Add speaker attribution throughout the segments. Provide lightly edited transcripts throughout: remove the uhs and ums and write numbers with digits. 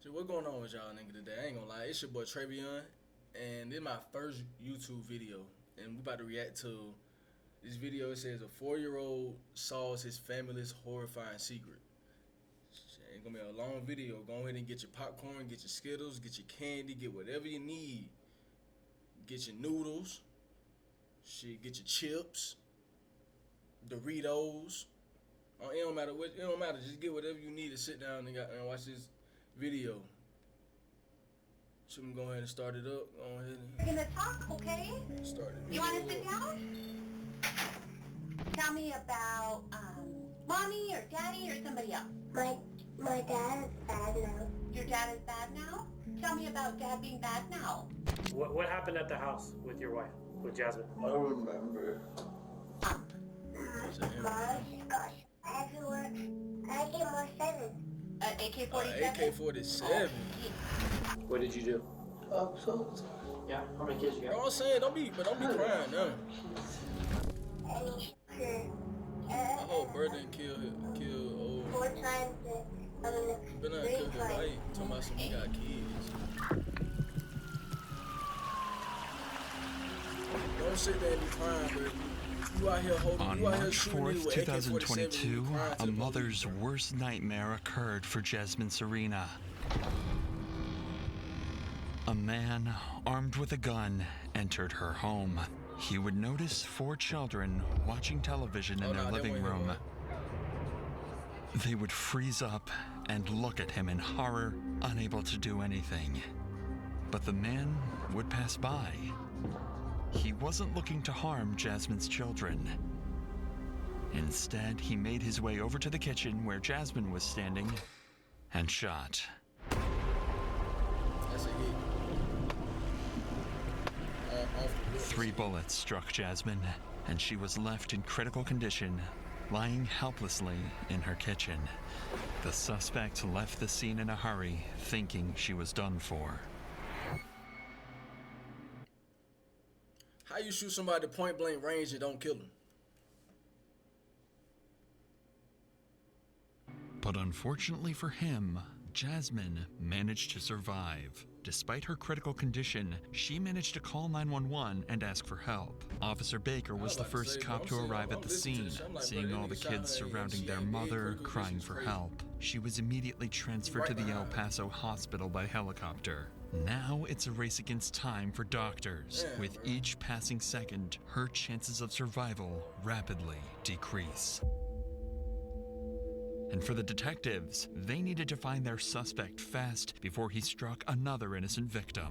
Speaker 1: So what's going on with y'all nigga today? I ain't gonna lie, it's your boy Trevion, and this is my first YouTube video, and we about to react to this video. It says a 4-year-old solves his family's horrifying secret. It's gonna be a long video. Go ahead and get your popcorn, get your Skittles, get your candy, get whatever you need. Get your noodles, shit, get your chips, Doritos. It don't matter what. It don't matter. Just get whatever you need to sit down and watch this video. So we can go ahead and start it up. Go ahead and
Speaker 2: We're gonna talk, okay?
Speaker 1: start it.
Speaker 2: You wanna sit down? Tell me about mommy or daddy or somebody else.
Speaker 3: My dad is bad now.
Speaker 2: Your dad is bad now? Tell me about dad being bad now.
Speaker 4: What happened at the house with your wife, with Jasmine?
Speaker 5: I don't remember.
Speaker 3: Mom got everywhere. I get more 7.
Speaker 2: AK-47?
Speaker 1: AK-47.
Speaker 4: What did you do?
Speaker 5: Assault.
Speaker 4: Yeah, how many kids you
Speaker 1: You know what I'm saying? Don't be crying now.
Speaker 3: And he
Speaker 1: My whole brother didn't kill old.
Speaker 3: 4 times.
Speaker 1: But not kill his wife. Talking about some he got kids. Don't sit there and be crying, bro. You out here holding.
Speaker 6: On
Speaker 1: You out here
Speaker 6: March
Speaker 1: shooting
Speaker 6: 4th,
Speaker 1: with
Speaker 6: 2022,
Speaker 1: AK-47
Speaker 6: a mother's worst nightmare occurred for Jasmine Serena. A man armed with a gun entered her home. He would notice 4 children watching television in their living room. They would freeze up and look at him in horror, unable to do anything. But the man would pass by. He wasn't looking to harm Jasmine's children. Instead, he made his way over to the kitchen where Jasmine was standing and shot.
Speaker 1: That's a hit.
Speaker 6: 3 bullets struck Jasmine, and she was left in critical condition, lying helplessly in her kitchen. The suspect left the scene in a hurry, thinking she was done for.
Speaker 1: How you shoot somebody at point blank range and don't kill them?
Speaker 6: But unfortunately for him, Jasmine managed to survive. Despite her critical condition, she managed to call 911 and ask for help. Officer Baker was the first cop to arrive at the scene, seeing all the kids surrounding their mother, crying for help. She was immediately transferred to the El Paso hospital by helicopter. Now it's a race against time for doctors. With each passing second, her chances of survival rapidly decrease. And for the detectives, they needed to find their suspect fast before he struck another innocent victim.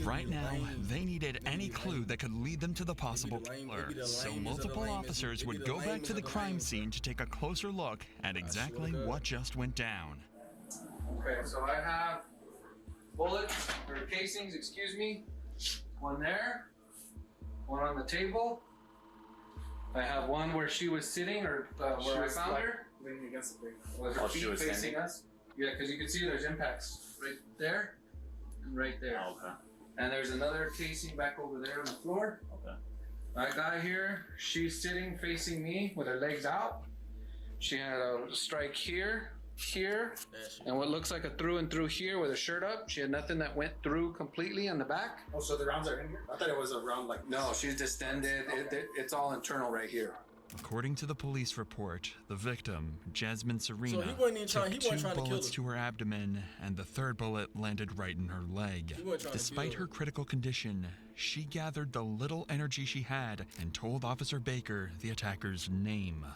Speaker 6: Right now, they needed any clue that could lead them to the possible killer, so multiple officers would go back to the crime scene to take a closer look at exactly what just went down.
Speaker 7: Okay, so I have bullets, or casings, excuse me. One there, one on the table. I have one where she was sitting, or where I found her.
Speaker 5: Leaning against the thing.
Speaker 7: Was her feet facing us? Yeah, because you can see there's impacts right there and right there.
Speaker 4: Oh, okay.
Speaker 7: And there's another casing back over there on the floor.
Speaker 4: Okay.
Speaker 7: I got here, she's sitting facing me with her legs out. She had a strike here, and what looks like a through and through here with her shirt up. She had nothing that went through completely on the back.
Speaker 5: Oh, so the rounds are in here? I thought it was a round like this.
Speaker 7: No, she's distended. It's all internal right here.
Speaker 6: According to the police report, the victim, Jasmine Serena,
Speaker 1: he wasn't even trying-
Speaker 6: took
Speaker 1: he wasn't
Speaker 6: 2
Speaker 1: trying to kill
Speaker 6: bullets
Speaker 1: her.
Speaker 6: to her abdomen, and the 3rd bullet landed right in her leg.
Speaker 1: He wasn't trying to
Speaker 6: Despite
Speaker 1: kill
Speaker 6: her
Speaker 1: her.
Speaker 6: critical condition, she gathered the little energy she had and told Officer Baker the attacker's name.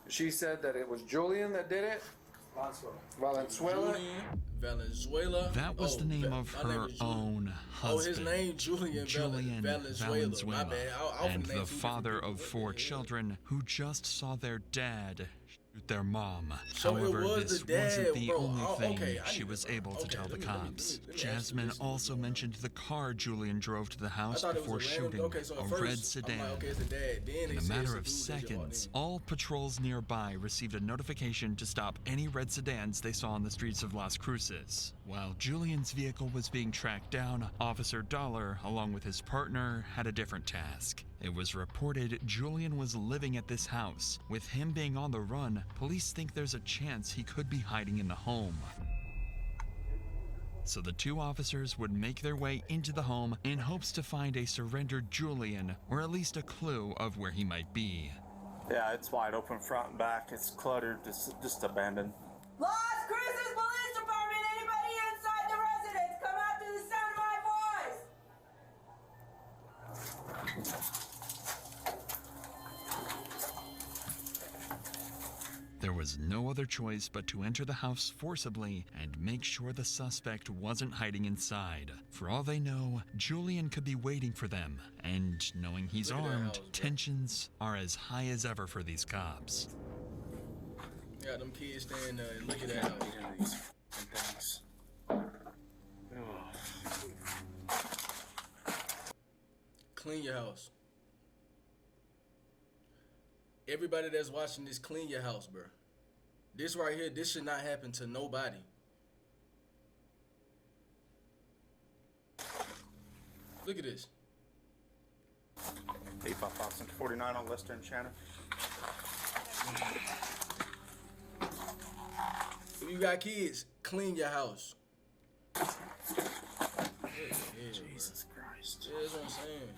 Speaker 7: She said that it was Julian that did it. Valenzuela.
Speaker 1: Julian Valenzuela.
Speaker 6: That was the name of
Speaker 1: my name
Speaker 6: her
Speaker 1: is Julian.
Speaker 6: own
Speaker 1: Oh, his
Speaker 6: husband.
Speaker 1: name Julian Valenzuela. My bad. I
Speaker 6: And
Speaker 1: was named
Speaker 6: the
Speaker 1: two
Speaker 6: father
Speaker 1: different
Speaker 6: of
Speaker 1: people.
Speaker 6: 4
Speaker 1: What the hell?
Speaker 6: children who just saw their dad shoot their mom.
Speaker 1: So it
Speaker 6: However,
Speaker 1: was
Speaker 6: this
Speaker 1: the dad,
Speaker 6: wasn't the
Speaker 1: bro.
Speaker 6: only
Speaker 1: Oh,
Speaker 6: thing
Speaker 1: okay, I
Speaker 6: she
Speaker 1: need
Speaker 6: was
Speaker 1: to-
Speaker 6: able to
Speaker 1: okay,
Speaker 6: tell the
Speaker 1: let me
Speaker 6: cops.
Speaker 1: ask you
Speaker 6: Jasmine
Speaker 1: this.
Speaker 6: also mentioned the car Julian drove to the
Speaker 1: I
Speaker 6: house
Speaker 1: thought it
Speaker 6: before
Speaker 1: was a random.
Speaker 6: shooting,
Speaker 1: Okay, so at
Speaker 6: a
Speaker 1: first,
Speaker 6: red
Speaker 1: I'm
Speaker 6: sedan.
Speaker 1: like, okay, it's the dad. Then
Speaker 6: In
Speaker 1: they
Speaker 6: a
Speaker 1: said
Speaker 6: matter
Speaker 1: it's
Speaker 6: of
Speaker 1: the dude that just walked
Speaker 6: seconds,
Speaker 1: in.
Speaker 6: all patrols nearby received a notification to stop any red sedans they saw on the streets of Las Cruces. While Julian's vehicle was being tracked down, Officer Dollar, along with his partner, had a different task. It was reported Julian was living at this house. With him being on the run, police think there's a chance he could be hiding in the home. So the two officers would make their way into the home in hopes to find a surrendered Julian, or at least a clue of where he might be.
Speaker 8: Yeah, it's wide open front and back. It's cluttered, just abandoned.
Speaker 9: Los Cruces Police Department, anybody inside the residence, come out to the sound of my voice!
Speaker 6: There was no other choice but to enter the house forcibly and make sure the suspect wasn't hiding inside. For all they know, Julian could be waiting for them, and knowing he's armed, tensions are as high as ever for these cops.
Speaker 1: Yeah, them kids standing there and look at that house.
Speaker 8: Thanks.
Speaker 1: Clean your house. Everybody that's watching this, clean your house, bro. This right here, this should not happen to nobody. Look at this.
Speaker 8: 855-49 on Lester and Shannon.
Speaker 1: If you got kids, clean your house.
Speaker 8: Jesus Christ.
Speaker 1: Yeah, that's what I'm saying.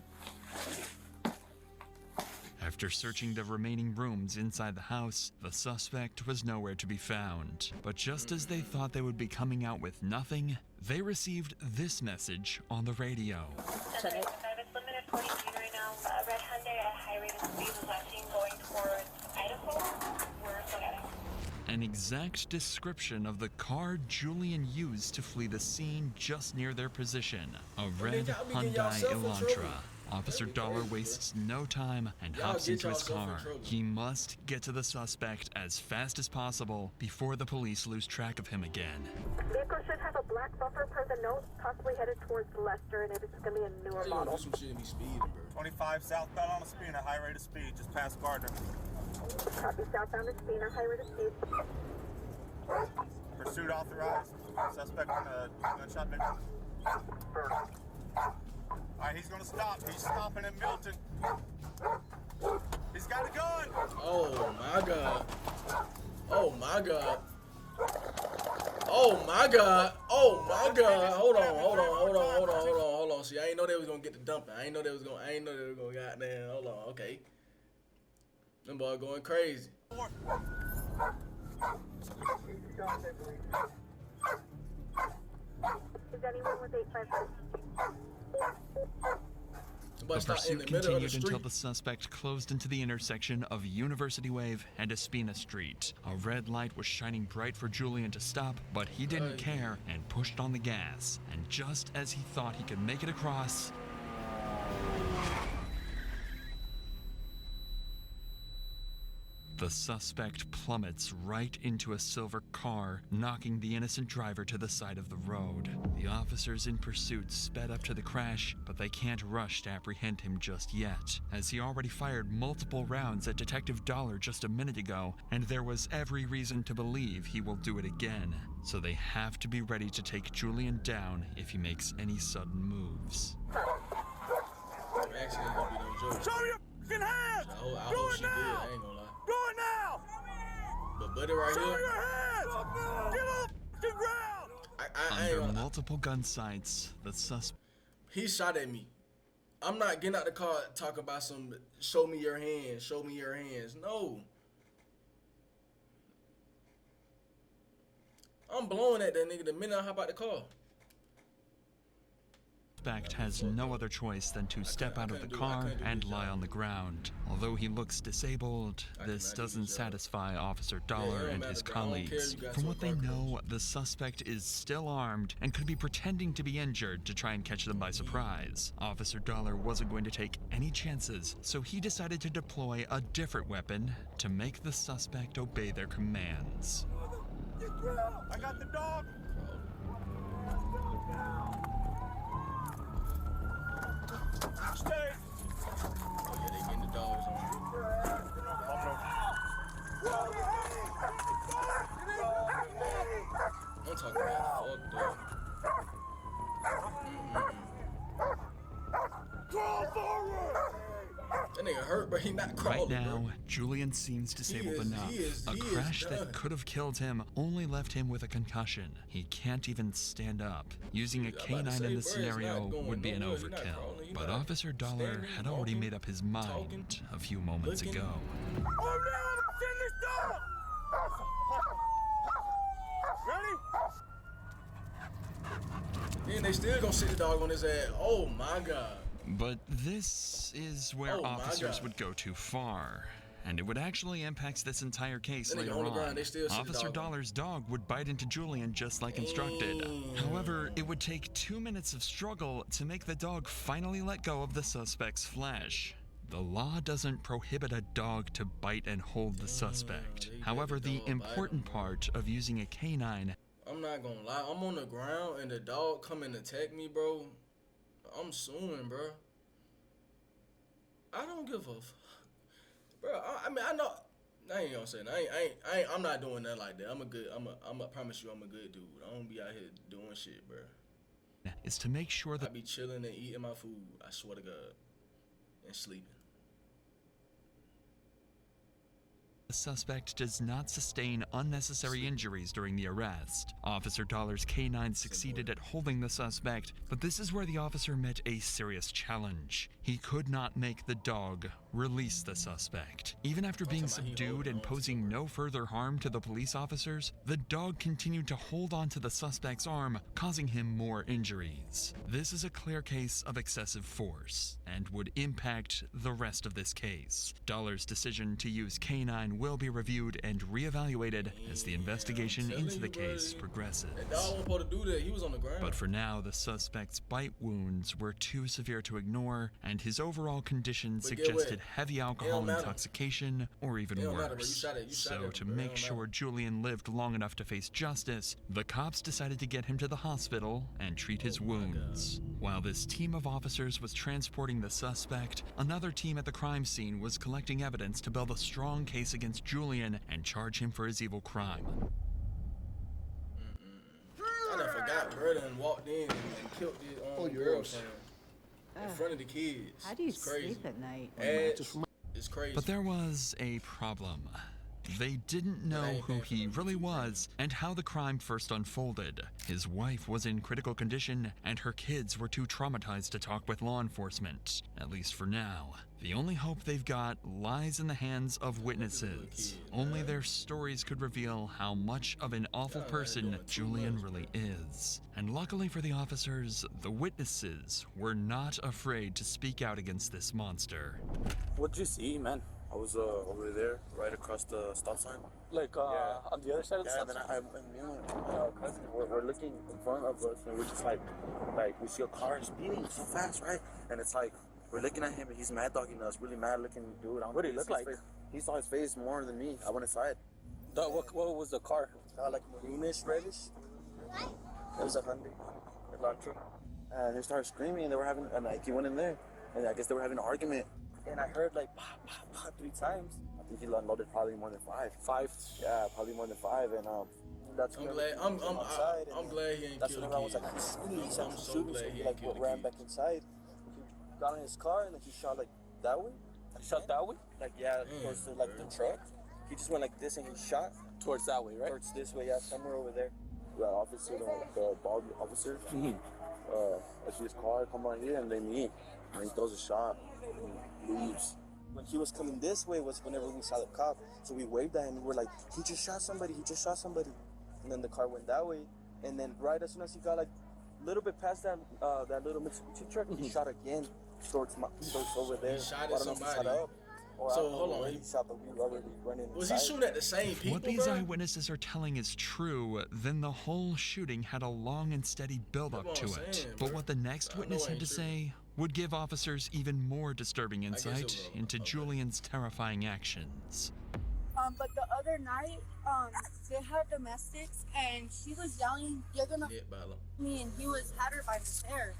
Speaker 6: After searching the remaining rooms inside the house, the suspect was nowhere to be found. But just as they thought they would be coming out with nothing, they received this message on the radio.
Speaker 10: It's limited 40 speed right now. Red Hyundai at a high rate of speed was last seen going towards Idaho. We're still getting.
Speaker 6: An exact description of the car Julian used to flee the scene just near their position. A red Hyundai Elantra. Officer Dollar wastes no time and hops into his car. He must get to the suspect as fast as possible before the police lose track of him again.
Speaker 10: Vehicle should have a black bumper per the note, possibly headed towards Leicester, and it's going to be a newer model.
Speaker 1: Some shit be speeding, bro.
Speaker 8: 25 southbound on the Spina, high rate of speed, just past Gardner.
Speaker 10: Copy, southbound is Spina, high rate of speed.
Speaker 8: Pursuit authorized. Suspect on a gunshot victim. Alright, he's gonna stop. He's stopping in Milton. He's got a gun!
Speaker 1: Oh my god. Oh my god. Oh my god. Oh my god. Hold on. See, I ain't know they was gonna get the dumping. I ain't know they was gonna goddamn. Hold on, okay. Them boy going crazy.
Speaker 10: Is anyone with 855?
Speaker 6: The pursuit continued until the suspect closed into the intersection of University Wave and Espina Street. A red light was shining bright for Julian to stop, but he didn't care and pushed on the gas. And just as he thought he could make it across, the suspect plummets right into a silver car, knocking the innocent driver to the side of the road. The officers in pursuit sped up to the crash, but they can't rush to apprehend him just yet, as he already fired multiple rounds at Detective Dollar just a minute ago, and there was every reason to believe he will do it again. So they have to be ready to take Julian down if he makes any sudden moves.
Speaker 1: Actually, gonna be no joke.
Speaker 8: Show me your fucking hands!
Speaker 1: I hope she did. I ain't gonna lie.
Speaker 8: Do it now!
Speaker 1: But buddy right
Speaker 8: Show
Speaker 1: here.
Speaker 8: me your hands! Get off the ground!
Speaker 1: I ain't
Speaker 6: Under
Speaker 1: gonna lie.
Speaker 6: multiple gun sights, the suspect
Speaker 1: He shot at me. I'm not getting out the car talking about some show me your hands, show me your hands. No. I'm blowing at that nigga the minute I hop out the car.
Speaker 6: has no other choice than to step out of the car and lie on the ground. Although he looks disabled, this doesn't satisfy Officer Dollar and his colleagues. From what they know, the suspect is still armed and could be pretending to be injured to try and catch them by surprise. Officer Dollar wasn't going to take any chances, so he decided to deploy a different weapon to make the suspect obey their commands.
Speaker 8: I got the dog! Stay!
Speaker 1: Oh yeah, they getting the dogs on. I'm talking about fucked up.
Speaker 8: Crawl forward!
Speaker 1: not
Speaker 6: Right
Speaker 1: crawling,
Speaker 6: now,
Speaker 1: bro.
Speaker 6: Julian seems disabled enough. A crash that could have killed him only left him with a concussion. He can't even stand up. Using a canine in this scenario would be an overkill. But Officer Dollar had already made up his mind a few moments ago.
Speaker 1: Then they still gonna sit the dog on his ass. Oh my god.
Speaker 6: But this is where officers would go too far. And it would actually impact this entire case later on. Officer Dollar's dog would bite into Julian just like instructed. However, it would take 2 minutes of struggle to make the dog finally let go of the suspect's flesh. The law doesn't prohibit a dog to bite and hold the suspect. However, the important part of using a canine...
Speaker 1: I'm not gonna lie, I'm on the ground and the dog come and attack me, bro. I'm suing, bro. I don't give a fuck. Bro, I mean, I know. I ain't gonna say that. I'm not doing that like that. I promise you I'm a good dude. I don't be out here doing shit, bro.
Speaker 6: Is to make sure that
Speaker 1: I be chilling and eating my food, I swear to God, and sleeping.
Speaker 6: the suspect does not sustain unnecessary injuries during the arrest. Officer Dollar's K9 succeeded at holding the suspect, but this is where the officer met a serious challenge. He could not make the dog release the suspect. Even after being subdued and posing no further harm to the police officers, the dog continued to hold onto the suspect's arm, causing him more injuries. This is a clear case of excessive force and would impact the rest of this case. Dollar's decision to use K9 will be reviewed and reevaluated as the investigation into the case progresses.
Speaker 1: That dog wasn't supposed to do that. He was on the ground.
Speaker 6: But for now, the suspect's bite wounds were too severe to ignore, and his overall condition suggested heavy alcohol intoxication or even worse. So to make sure Julian lived long enough to face justice, the cops decided to get him to the hospital and treat his wounds. While this team of officers was transporting the suspect, another team at the crime scene was collecting evidence to build a strong case against Julian and charge him for his evil crime.
Speaker 1: I done forgot Brother and walked in and killed his own girlfriend in front of the kids.
Speaker 11: How do you
Speaker 1: it's crazy.
Speaker 11: sleep at night?
Speaker 1: It's crazy.
Speaker 6: But there was a problem. They didn't know who he really was and how the crime first unfolded. His wife was in critical condition and her kids were too traumatized to talk with law enforcement, at least for now. The only hope they've got lies in the hands of witnesses. Only their stories could reveal how much of an awful person Julian really is. And luckily for the officers, the witnesses were not afraid to speak out against this monster.
Speaker 8: What'd you see, man? I was over there, right across the stop sign. Like, on the other side of the stop sign? Yeah, and then me and my cousin, we're looking in front of us, and we're just like, we see a car speeding so fast, right? And it's like, we're looking at him, and he's mad dogging us, really mad looking dude. What did he look like? He saw his face more than me. I went inside. What was the car? Like maroonish, reddish. It was a Hyundai, a Elantra. And they started screaming, and they were having, and like, he went in there, and I guess they were having an argument. And I heard like pop, pop, pop 3 times. I think he unloaded probably more than 5. 5? Yeah, probably more than 5. And that's when
Speaker 1: I'm glad he ain't
Speaker 8: that's
Speaker 1: killed
Speaker 8: when
Speaker 1: the
Speaker 8: I was
Speaker 1: kid.
Speaker 8: like, I'm
Speaker 1: so
Speaker 8: shooting.
Speaker 1: glad
Speaker 8: So
Speaker 1: he
Speaker 8: he like
Speaker 1: ain't killed the
Speaker 8: ran
Speaker 1: kid.
Speaker 8: back inside. He got in his car and then he shot like that way. He shot that way? Like towards the truck. He just went like this and he shot towards that way, right? Towards this way, yeah, somewhere over there. The officer, the bald officer, I see his car come on here and they meet. And he throws a shot and leaves. When he was coming this way was whenever we saw the cop. So we waved at him and we were like, he just shot somebody. And then the car went that way. And then right as soon as he got like a little bit past that little Mitsubishi truck, he shot again towards over there.
Speaker 1: He shot at somebody. So hold on.
Speaker 8: He shot, but we were already running
Speaker 1: Was he shooting at the same people?
Speaker 6: What these eyewitnesses are telling is true, then the whole shooting had a long and steady build-up to it. But what the next witness had to say would give officers even more disturbing insight into Julian's terrifying actions.
Speaker 12: But the other night, they had domestics, and she was yelling, "You're gonna me," and he had her by his hair,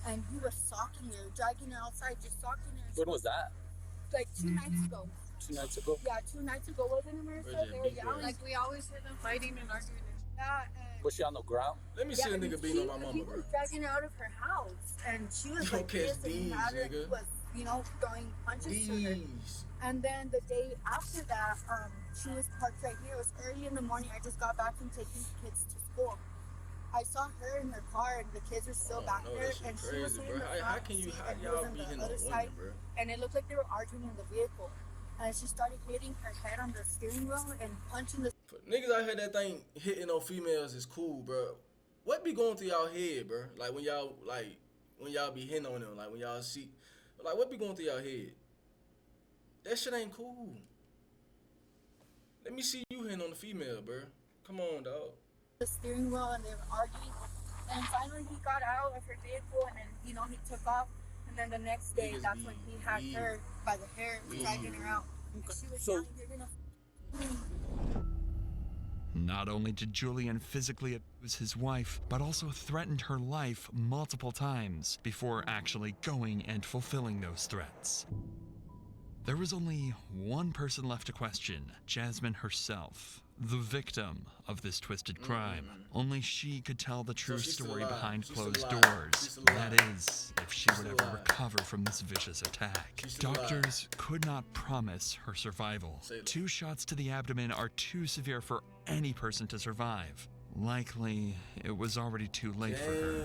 Speaker 12: and he was socking her, dragging her outside, just socking her.
Speaker 8: When was that?
Speaker 12: Like 2 nights ago.
Speaker 8: 2 nights ago?
Speaker 12: Yeah, 2 nights ago, wasn't it, Marissa? They were yelling.
Speaker 9: Like, we always hear them fighting and arguing.
Speaker 12: Yeah, and
Speaker 8: was she on the ground?
Speaker 1: Let me see a nigga beating on my mama,
Speaker 12: he
Speaker 1: bro.
Speaker 12: was dragging her out of her house, and she was
Speaker 1: Don't
Speaker 12: like
Speaker 1: catch
Speaker 12: this, and
Speaker 1: these,
Speaker 12: he had her, he
Speaker 1: nigga.
Speaker 12: was you know, throwing punches to her. And then the day after that, she was parked right here. It was early in the morning. I just got back from taking the kids to school. I saw her in her car, and the kids were still back there, and she was sitting in the front seat, and he was on the other side, and it looked like they were arguing in the vehicle. And she started hitting her head on the steering wheel and punching the...
Speaker 1: For niggas out here that think hitting on females is cool, bro. What be going through y'all head, bro? Like when y'all be hitting on them, like when y'all see, like what be going through y'all head? That shit ain't cool. Let me see you hitting on the female, bro. Come on, dog.
Speaker 12: The steering wheel, and they were arguing, and finally he got out of her vehicle, and then, you know, he took off, and then the next day, that's when he had her by the hair, dragging her out. She was yelling, "You're gonna..."
Speaker 6: Not only did Julian physically abuse his wife, but also threatened her life multiple times before actually going and fulfilling those threats. There was only one person left to question, Jasmine herself, the victim of this twisted crime. Only she could tell the true story behind closed doors. That is, if she would ever recover from this vicious attack. Doctors could not promise her survival. 2 shots to the abdomen are too severe for any person to survive. Likely, it was already too late for her.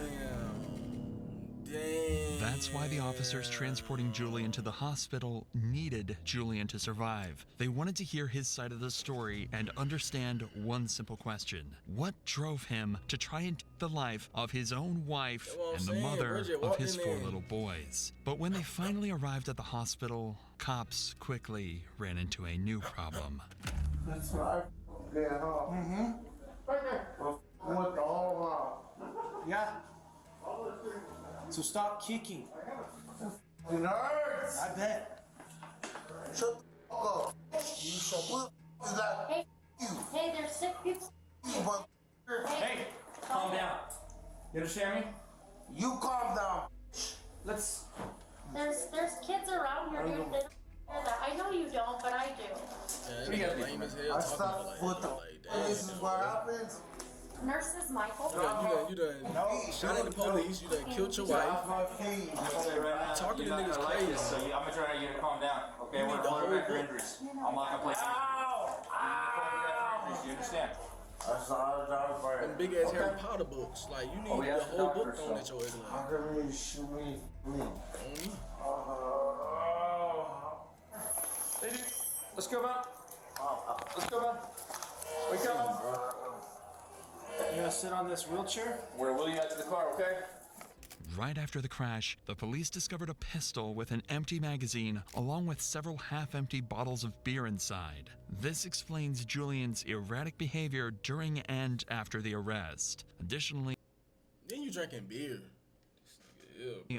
Speaker 6: That's why the officers transporting Julian to the hospital needed Julian to survive. They wanted to hear his side of the story and understand one simple question. What drove him to try and take the life of his own wife and the mother of his 4 little boys? But when they finally arrived at the hospital, cops quickly ran into a new problem.
Speaker 11: That's right. Yeah. Mm-hmm. Right there. What the whole Yeah. So stop kicking. It hurts. I bet. Shut the fuck up. You shut what is that?
Speaker 9: Hey, hey, there's sick people.
Speaker 11: Hey, calm down. You understand me? You calm down. Let's.
Speaker 9: There's kids around here, dude. They don't hear that. I know you don't, but I do.
Speaker 1: Yeah, lame as hell.
Speaker 11: I stopped with the. This is what happens.
Speaker 9: Nurses, Michael.
Speaker 1: You done shot at the police, you done killed your wife. Talking to niggas crazy.
Speaker 13: So I'm gonna try to get you to calm down. Okay, we're going back your injuries. I'm not gonna play. Ow! You understand?
Speaker 1: Them big ass Harry Potter books. Like you need the whole book on at your age.
Speaker 11: How can we shoot me?
Speaker 13: Hey, dude. Let's go, man. Let's go, man. Wake up.
Speaker 11: You gonna sit on this wheelchair?
Speaker 13: We're gonna wheel you out to the car, okay?
Speaker 6: Right after the crash, the police discovered a pistol with an empty magazine along with several half-empty bottles of beer inside. This explains Julian's erratic behavior during and after the arrest. Additionally,
Speaker 1: then you drinking beer.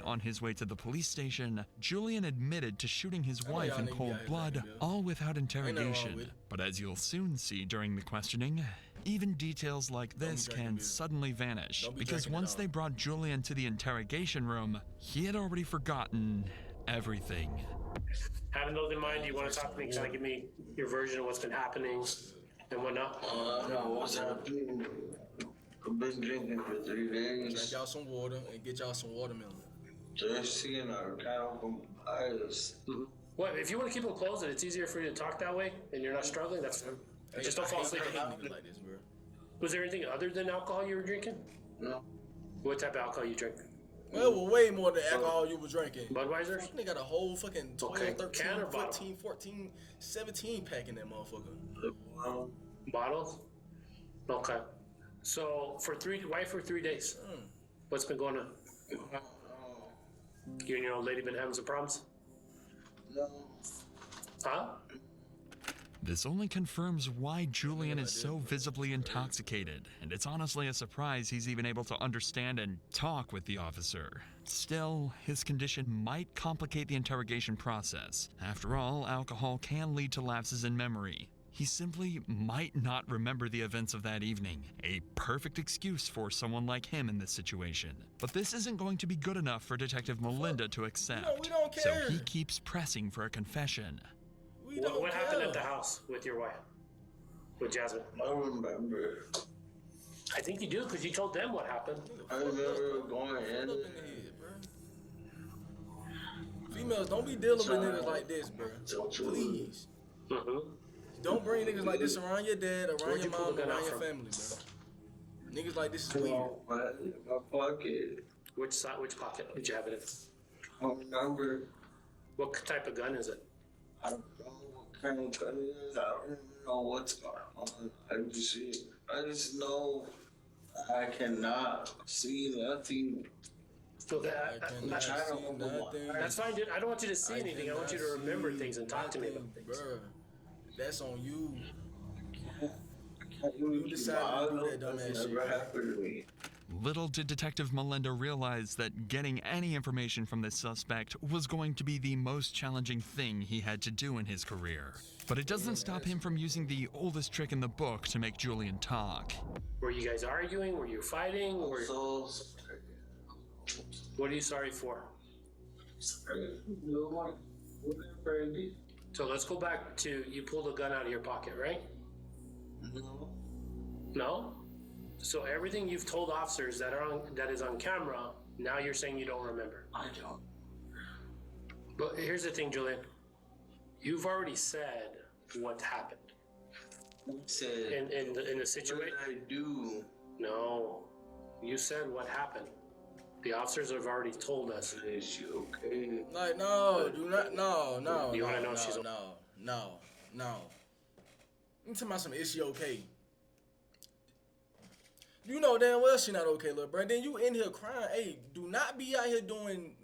Speaker 6: On his way to the police station, Julian admitted to shooting his wife in cold blood, all without interrogation. But as you'll soon see during the questioning, even details like this can suddenly vanish, because once they brought Julian to the interrogation room, he had already forgotten everything.
Speaker 4: Having those in mind, do you want to talk to me? Kind of give me your version of what's been happening and whatnot?
Speaker 11: What's happening? I've been drinking for 3 days.
Speaker 1: Drink y'all some water and get y'all some watermelon.
Speaker 11: Just seeing our cow from eyes.
Speaker 4: What, if you want to keep them closed and it's easier for you to talk that way and you're not struggling, that's fine. Just don't fall asleep.
Speaker 1: Like this, bro.
Speaker 4: Was there anything other than alcohol you were drinking?
Speaker 11: No.
Speaker 4: What type of alcohol you drink?
Speaker 1: Well, way more than alcohol you were drinking.
Speaker 4: Budweiser?
Speaker 1: They got a whole fucking 12,
Speaker 4: Okay.
Speaker 1: 13,
Speaker 4: Can or
Speaker 1: 14, 14, 17 pack in that motherfucker.
Speaker 4: Bottles? Okay. So, why for 3 days? What's been going on? You and your old lady been having some problems?
Speaker 11: No.
Speaker 4: Huh?
Speaker 6: This only confirms why Julian is so visibly intoxicated, and it's honestly a surprise he's even able to understand and talk with the officer. Still, his condition might complicate the interrogation process. After all, alcohol can lead to lapses in memory. He simply might not remember the events of that evening, a perfect excuse for someone like him in this situation. But this isn't going to be good enough for Detective Melinda to accept,
Speaker 1: we don't
Speaker 6: so
Speaker 1: care.
Speaker 6: he keeps pressing for a confession.
Speaker 4: What happened at the house with your wife? With Jasmine?
Speaker 11: I remember.
Speaker 4: I think you do, because you told them what happened.
Speaker 11: I remember going in.
Speaker 1: Females, don't be dealing with niggas like this, bro. Please. Don't bring niggas like this around your dad, around your mom, around your family, bro. Niggas like this is weird.
Speaker 11: My pocket.
Speaker 4: Which side? Which pocket did you have it in?
Speaker 11: I don't remember.
Speaker 4: What type of gun is it?
Speaker 11: I don't know what kind of gun it is. I don't know what's going on. I just know I cannot see nothing.
Speaker 4: So that's fine, dude. I don't want you to see anything. I want you to remember things and talk to me about things.
Speaker 1: Bruh, that's on you. You decided to do that dumbass shit.
Speaker 6: Little did Detective Melinda realize that getting any information from this suspect was going to be the most challenging thing he had to do in his career. But it doesn't stop him from using the oldest trick in the book to make Julian talk.
Speaker 4: Were you guys arguing? Were you fighting? Or what are you sorry for? So let's go back to you pulled a gun out of your pocket, right?
Speaker 11: No.
Speaker 4: No? So everything you've told officers that is on camera, now you're saying you don't remember.
Speaker 11: I don't.
Speaker 4: But here's the thing, Julian. You've already said what happened.
Speaker 11: Said
Speaker 4: in the situation.
Speaker 11: What did I do?
Speaker 4: No. You said what happened. The officers have already told us.
Speaker 11: Is she okay?
Speaker 1: Like, no, do not, no.
Speaker 4: You want to know if she's okay?
Speaker 1: No. You talking about some, is she okay? You know damn well she not okay, little bro. Then you in here crying. Hey, do not be out here doing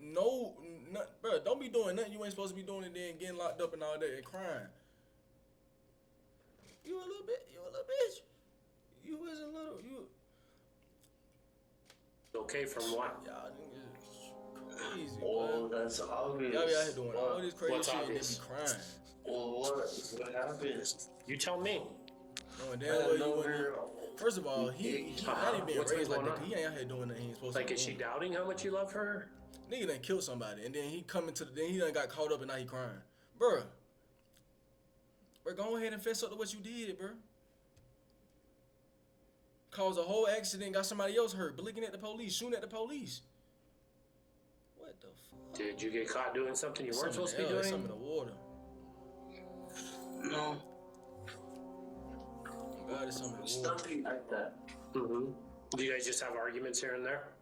Speaker 1: bro. Don't be doing nothing you ain't supposed to be doing and then getting locked up and all that and crying. You a little bitch. You was a little,
Speaker 4: Okay from what?
Speaker 1: Y'all niggas crazy,
Speaker 11: Oh, that's obvious.
Speaker 1: Y'all be out here doing all this crazy
Speaker 4: What's
Speaker 1: shit
Speaker 4: obvious?
Speaker 1: and then be crying.
Speaker 11: Well, what happened?
Speaker 4: You tell me.
Speaker 1: Knowing damn well you wouldn't. First of all, he not even being
Speaker 4: What's
Speaker 1: raised
Speaker 4: going
Speaker 1: like that.
Speaker 4: on?
Speaker 1: He ain't out here doing nothing he ain't supposed
Speaker 4: Like,
Speaker 1: to be
Speaker 4: is she
Speaker 1: doing.
Speaker 4: doubting how much you love her?
Speaker 1: Nigga done killed somebody, and then he coming to then he done got caught up and now he crying. Bruh, go ahead and fess up to what you did, bruh. Caused a whole accident, got somebody else hurt, blinking at the police, shooting at the police. What the fuck?
Speaker 4: Did you get caught doing something you weren't supposed to be doing?
Speaker 1: Some in the water.
Speaker 11: No.
Speaker 1: God, it's some in the
Speaker 11: It's
Speaker 1: water.
Speaker 11: nothing like that.
Speaker 4: Do you guys just have arguments here and there?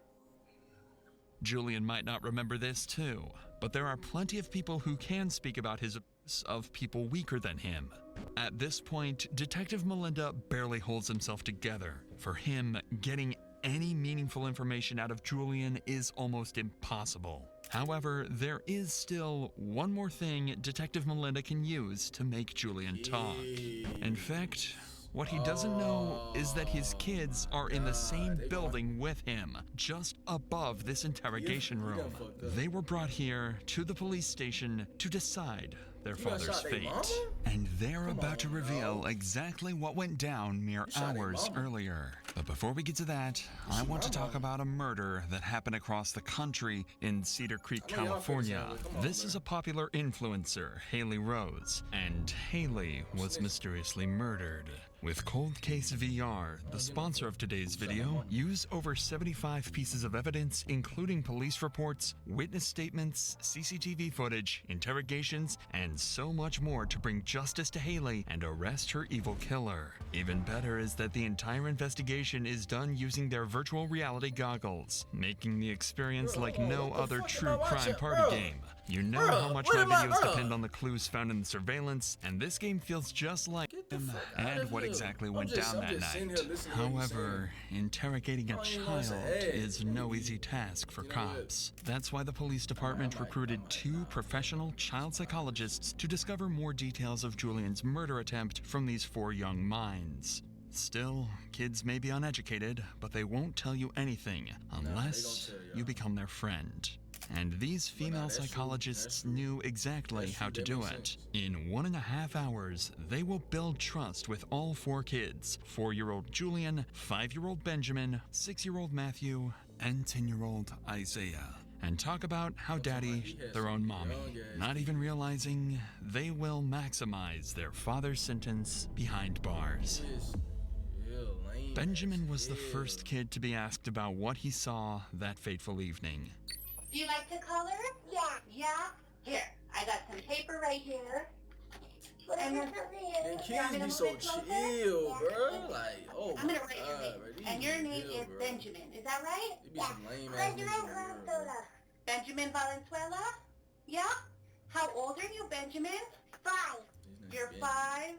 Speaker 6: Julian might not remember this too, but there are plenty of people who can speak about his abuse of people weaker than him. At this point, Detective Melinda barely holds himself together. For him, getting any meaningful information out of Julian is almost impossible. However, there is still one more thing Detective Melinda can use to make Julian talk. In fact, what he doesn't know is that his kids are in the same building with him, just above this interrogation room. They were brought here to the police station to decide their father's fate. And they're about to reveal exactly what went down mere hours earlier. But before we get to that, I want to talk about a murder that happened across the country in Cedar Creek, California. This is a popular influencer, Haley Rose, and Haley was mysteriously murdered. With Cold Case VR, the sponsor of today's video, use over 75 pieces of evidence, including police reports, witness statements, CCTV footage, interrogations, and so much more to bring justice to Haley and arrest her evil killer. Even better is that the entire investigation is done using their virtual reality goggles, making the experience like no other true crime party game. You know how much my videos depend on the clues found in the surveillance, and this game feels just like them and what exactly went down that night. However, interrogating a child is no easy task for cops. That's why the police department recruited 2 professional child psychologists to discover more details of Julian's murder attempt from these 4 young minds. Still, kids may be uneducated, but they won't tell you anything unless you become their friend. And these female psychologists knew exactly how to do it. In 1.5 hours, they will build trust with all 4 kids: 4-year-old Julian, 5-year-old Benjamin, 6-year-old Matthew, and 10-year-old Isaiah, and talk about how daddy their own mommy, not even realizing they will maximize their father's sentence behind bars. Benjamin was the first kid to be asked about what he saw that fateful evening.
Speaker 2: Do you like to color? Yeah. Yeah? Here, I got some paper right here.
Speaker 3: And
Speaker 2: And
Speaker 1: And kids be so chill, bro. Like, oh
Speaker 2: I'm
Speaker 1: my
Speaker 2: gonna write your
Speaker 1: god,
Speaker 2: name.
Speaker 1: bro. These
Speaker 2: And your
Speaker 1: be
Speaker 2: name
Speaker 1: chill,
Speaker 2: is
Speaker 1: bro.
Speaker 2: Benjamin. Is that right?
Speaker 1: It be some lame ass niggas in the world, bro.
Speaker 2: Benjamin Valenzuela? Yeah? How old are you, Benjamin?
Speaker 3: 5.
Speaker 1: His name's
Speaker 2: You're
Speaker 1: Benjamin.
Speaker 2: 5.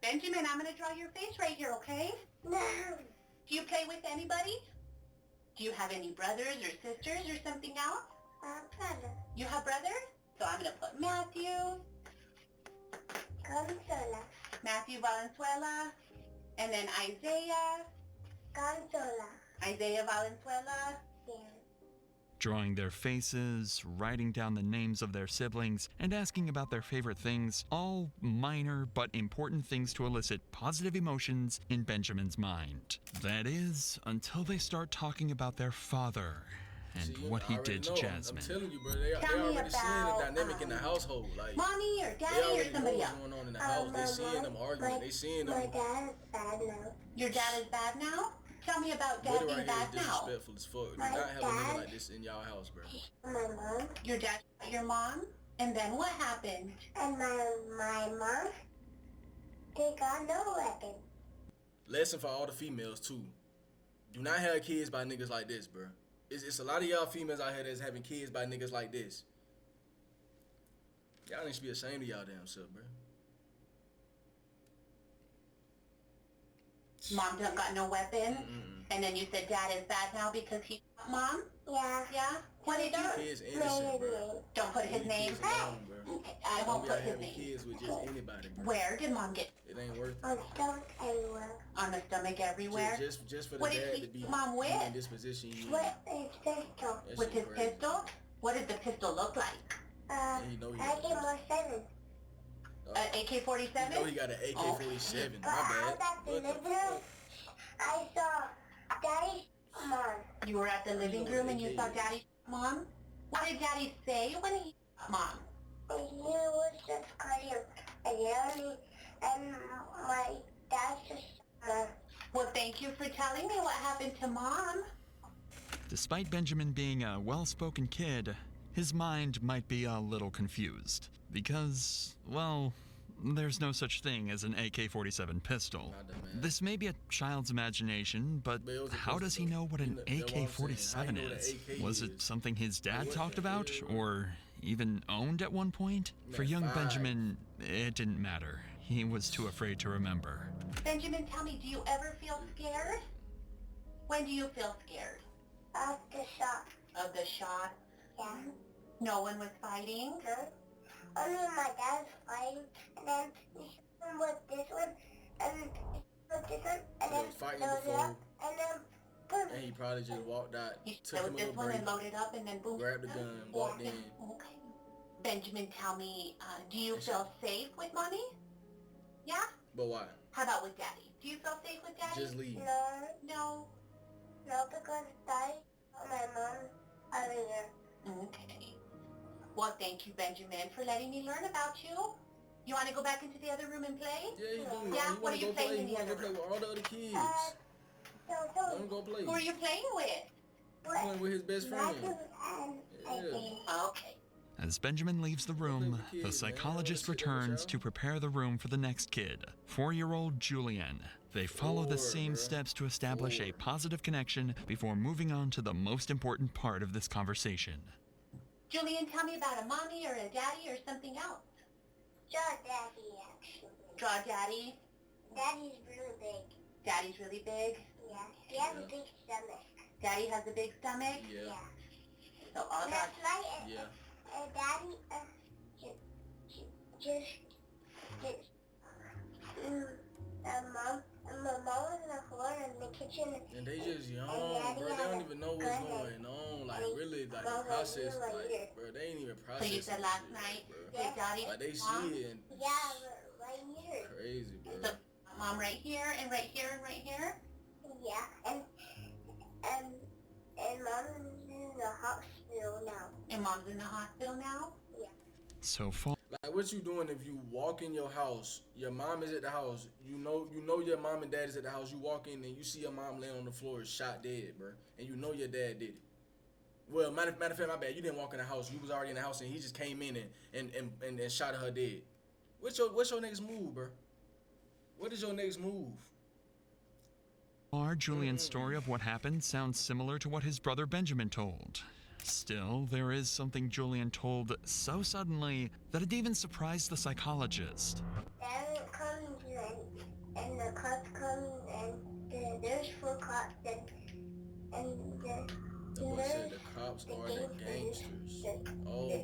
Speaker 2: Benjamin, I'm gonna draw your face right here, okay?
Speaker 3: No.
Speaker 2: Do you play with anybody? Do you have any brothers or sisters or something else?
Speaker 3: Brother.
Speaker 2: You have brothers? So I'm gonna put Matthew,
Speaker 3: Consola.
Speaker 2: Matthew Valenzuela, and then Isaiah,
Speaker 3: Consola.
Speaker 2: Isaiah Valenzuela.
Speaker 3: Yeah.
Speaker 6: Drawing their faces, writing down the names of their siblings, and asking about their favorite things, all minor but important things to elicit positive emotions in Benjamin's mind. That is, until they start talking about their father and
Speaker 1: See,
Speaker 6: what
Speaker 1: I
Speaker 6: he
Speaker 1: already
Speaker 6: did to
Speaker 1: know.
Speaker 6: Jasmine.
Speaker 1: I'm telling you, bro. They
Speaker 2: Tell me
Speaker 1: already seeing
Speaker 2: about,
Speaker 1: the dynamic in the household. Like,
Speaker 2: Mommy or
Speaker 1: they
Speaker 2: Daddy or
Speaker 1: already know
Speaker 2: somebody
Speaker 1: what's
Speaker 2: else?
Speaker 1: going on in the house. They seeing them arguing. They seeing
Speaker 3: My
Speaker 1: them.
Speaker 3: dad is bad now.
Speaker 2: Your dad is bad now? Tell me about Dad
Speaker 1: Brother
Speaker 2: being
Speaker 1: right here is
Speaker 2: bad now.
Speaker 1: disrespectful as fuck. Do
Speaker 3: My
Speaker 1: not have a nigga
Speaker 3: dad-
Speaker 1: like this in y'all house, bro.
Speaker 3: My mom.
Speaker 2: Your dad shot your mom? And then what happened?
Speaker 3: And my mom. They got no weapon.
Speaker 1: Lesson for all the females too. Do not have kids by niggas like this, bro. It's a lot of y'all females out here that's having kids by niggas like this. Y'all need to be ashamed of y'all damn self, bro.
Speaker 2: Mom don't got no weapon?
Speaker 1: Mm-mm.
Speaker 2: And then you said Dad is bad now because he shot Mom?
Speaker 3: Yeah.
Speaker 2: Yeah? What did you...
Speaker 1: Kids innocent, bro.
Speaker 2: Don't put his
Speaker 1: Leave
Speaker 2: name.
Speaker 1: kids alone, bro.
Speaker 2: Okay, I
Speaker 1: Don't
Speaker 2: won't
Speaker 1: be
Speaker 2: put
Speaker 1: out
Speaker 2: his
Speaker 1: having
Speaker 2: name.
Speaker 1: kids with just anybody, bro.
Speaker 2: Where did Mom get
Speaker 1: It ain't worth it.
Speaker 3: On stomach everywhere.
Speaker 2: on the stomach everywhere?
Speaker 1: Just for the
Speaker 2: What did
Speaker 1: dad
Speaker 2: he
Speaker 1: to be
Speaker 2: Mom with?
Speaker 1: in this position. You
Speaker 3: With his pistol.
Speaker 1: that
Speaker 2: With
Speaker 1: shit
Speaker 2: his
Speaker 1: crazy.
Speaker 2: pistol? What did the pistol look like?
Speaker 1: And he know he
Speaker 3: I get more 7.
Speaker 2: An AK-47?
Speaker 1: You know he got an AK-47.
Speaker 3: But
Speaker 1: My
Speaker 3: I was
Speaker 1: bad.
Speaker 3: at the
Speaker 1: What the
Speaker 3: living room.
Speaker 1: fuck?
Speaker 3: I saw Daddy's mom.
Speaker 2: You were at the living room and you saw Daddy's Mom? What did Daddy say when he shot Mom?
Speaker 3: And he was just crying. And yelling. And my dad just
Speaker 2: Well, thank you for telling me what happened to Mom.
Speaker 6: Despite Benjamin being a well-spoken kid, his mind might be a little confused. Because, well, there's no such thing as an AK-47 pistol. This may be a child's imagination, but how does he know what an AK-47 is? Was it something his dad talked about, or even owned at one point? For young Benjamin, it didn't matter. He was too afraid to remember.
Speaker 2: Benjamin, tell me, do you ever feel scared? When do you feel scared?
Speaker 3: of the shot.
Speaker 2: Of the shot?
Speaker 3: Yeah.
Speaker 2: No one was fighting?
Speaker 3: Huh? Only my dad was fighting, and then he shot him with this one, and with this one, and
Speaker 1: They
Speaker 3: then
Speaker 1: was fighting
Speaker 3: loaded
Speaker 1: before.
Speaker 3: up, and then boom.
Speaker 1: And he probably just walked out,
Speaker 2: He
Speaker 1: took
Speaker 2: shot
Speaker 1: him
Speaker 2: with
Speaker 1: a
Speaker 2: this
Speaker 1: little
Speaker 2: one
Speaker 1: break,
Speaker 2: and loaded up and then boom.
Speaker 1: grabbed the gun, walked in.
Speaker 2: Okay. Benjamin, tell me, do you feel safe with Mommy? Yeah?
Speaker 1: But why?
Speaker 2: How about with Daddy? Do you feel safe with Daddy?
Speaker 1: Just leave.
Speaker 3: No, because Daddy and my mom are there.
Speaker 2: Okay. Well, thank you, Benjamin, for letting me learn about you. You want to go back into the other room and play?
Speaker 1: Yeah, he do.
Speaker 2: Yeah?
Speaker 1: He
Speaker 2: What
Speaker 1: wanna
Speaker 2: are you
Speaker 1: go
Speaker 2: playing
Speaker 1: play.
Speaker 2: in
Speaker 1: He
Speaker 2: the
Speaker 1: wanna
Speaker 2: other
Speaker 1: go play
Speaker 2: room?
Speaker 1: with all the other kids. Let him go play.
Speaker 2: Who are you playing with?
Speaker 1: Playing with his best friend.
Speaker 2: Yeah. Okay.
Speaker 6: As Benjamin leaves the room, the psychologist returns to prepare the room for the next kid, 4-year-old Julian. They follow the same steps to establish a positive connection before moving on to the most important part of this conversation.
Speaker 2: Julian, tell me about a mommy or a daddy or something else.
Speaker 3: Draw Daddy, actually.
Speaker 2: Draw Daddy.
Speaker 3: Daddy's really big.
Speaker 2: Daddy's really big.
Speaker 3: Yeah. He has a big stomach.
Speaker 2: Daddy has a big stomach.
Speaker 1: Yeah.
Speaker 2: So all that.
Speaker 3: That's right.
Speaker 1: Yeah.
Speaker 3: Daddy my mom was on the floor in the kitchen.
Speaker 1: And they just young,
Speaker 3: Daddy
Speaker 1: bro. They
Speaker 3: had
Speaker 1: don't
Speaker 3: a
Speaker 1: even know what's
Speaker 3: gun
Speaker 1: going on. Like,
Speaker 3: and
Speaker 1: really, like,
Speaker 3: mom was
Speaker 1: process,
Speaker 3: right
Speaker 1: like,
Speaker 3: here.
Speaker 1: bro, they ain't even
Speaker 2: So
Speaker 1: process.
Speaker 2: you said last night, your daddy,
Speaker 1: Like, they
Speaker 2: mom,
Speaker 1: see it and
Speaker 3: Yeah, right here.
Speaker 1: crazy, bro.
Speaker 2: so mom right here and right here and right here.
Speaker 3: Yeah, and mom's in the hospital now.
Speaker 2: And mom's in the hospital now.
Speaker 3: Yeah.
Speaker 6: So far,
Speaker 1: Like, what you doing if you walk in your house, your mom is at the house, you know your mom and dad is at the house, you walk in and you see your mom laying on the floor shot dead, bro, and you know your dad did it. Well, matter of fact, my bad. You didn't walk in the house. You was already in the house, and he just came in and shot her dead. What's your next move, bro? What is your next move?
Speaker 6: Julian's story of what happened sounds similar to what his brother Benjamin told. Still, there is something Julian told so suddenly that it even surprised the psychologist.
Speaker 3: Then comes and the cops come and there's 4 cops and
Speaker 1: The boy said the cops are the gangsters. Oh my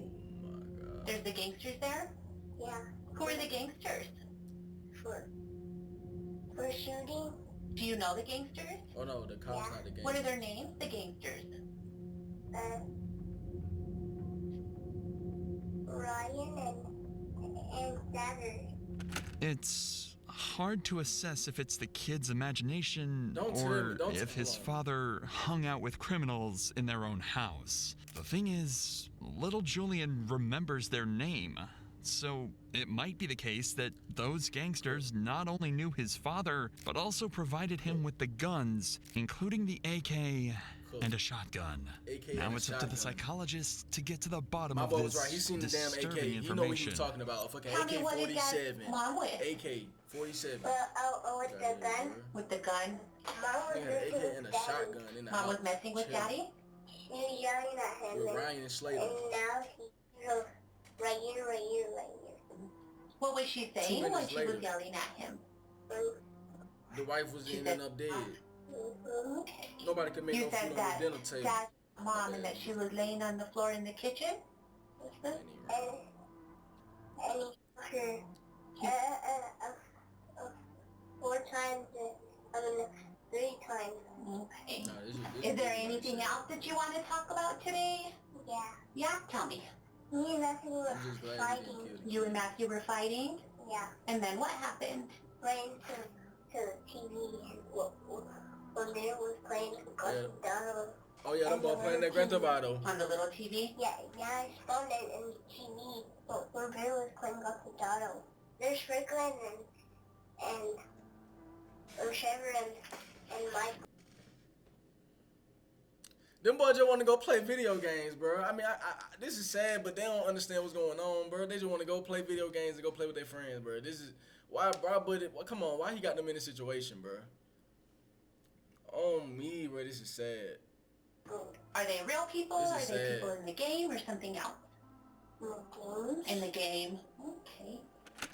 Speaker 1: god.
Speaker 2: There's the gangsters there?
Speaker 3: Yeah.
Speaker 2: Who are the gangsters?
Speaker 3: For shooting.
Speaker 2: Do you know the gangsters?
Speaker 1: Oh no, the cops not the gangsters.
Speaker 2: What are their names, the gangsters?
Speaker 3: Ryan and Saturday.
Speaker 6: It's hard to assess if it's the kid's imagination if his father hung out with criminals in their own house. The thing is, little Julian remembers their name, so it might be the case that those gangsters not only knew his father, but also provided him with the guns, including the AK and a shotgun. Now it's up to the psychologist to get to the bottom of this
Speaker 1: right. He's seen the damn AK.
Speaker 6: disturbing
Speaker 1: He know what he
Speaker 6: information.
Speaker 1: was talking about. A fucking
Speaker 2: Tell me what he got
Speaker 1: AK-47.
Speaker 2: Mom with.
Speaker 1: AK-47.
Speaker 3: With the gun.
Speaker 2: With the gun?
Speaker 3: Mom was
Speaker 1: He had an AK and a shotgun in the house.
Speaker 2: Mom was messing with Daddy?
Speaker 3: She was yelling at him.
Speaker 1: With Ryan and Slater.
Speaker 3: And now he's right here.
Speaker 2: What was she saying when she was yelling at him?
Speaker 1: The wife was ending up dead.
Speaker 2: Okay.
Speaker 1: Nobody could make
Speaker 2: You
Speaker 1: no
Speaker 2: said
Speaker 1: food
Speaker 2: that
Speaker 1: on the dinner table.
Speaker 2: Dad's mom and that she was laying on the floor in the kitchen?
Speaker 3: And he her 4 times, 3 times.
Speaker 2: Okay.
Speaker 1: Nah,
Speaker 2: Is there anything else that you want to talk about today?
Speaker 3: Yeah.
Speaker 2: Yeah, tell me.
Speaker 3: Me and Matthew were
Speaker 1: I'm just glad he
Speaker 3: fighting.
Speaker 1: didn't kill
Speaker 2: You and Matthew were fighting?
Speaker 3: Yeah.
Speaker 2: And then what happened?
Speaker 3: Playing to the TV. When they was playing Donald.
Speaker 1: Oh yeah, them boys playing that Grand Theft Auto.
Speaker 2: On the little TV?
Speaker 3: Yeah, I spawned it in the TV. But when Bear was playing Donald. There's Franklin and Trevor and Mike.
Speaker 1: Them boys just want to go play video games, bro. I mean, I this is sad, but they don't understand what's going on, bro. They just want to go play video games and go play with their friends, bro. This is why, bro. But come on, why he got them in this situation, bro? Oh me, bro. This is sad.
Speaker 2: Are they real people?
Speaker 1: This
Speaker 2: Are
Speaker 1: is
Speaker 2: they
Speaker 1: sad.
Speaker 2: people in the game or something else? In the game. Okay.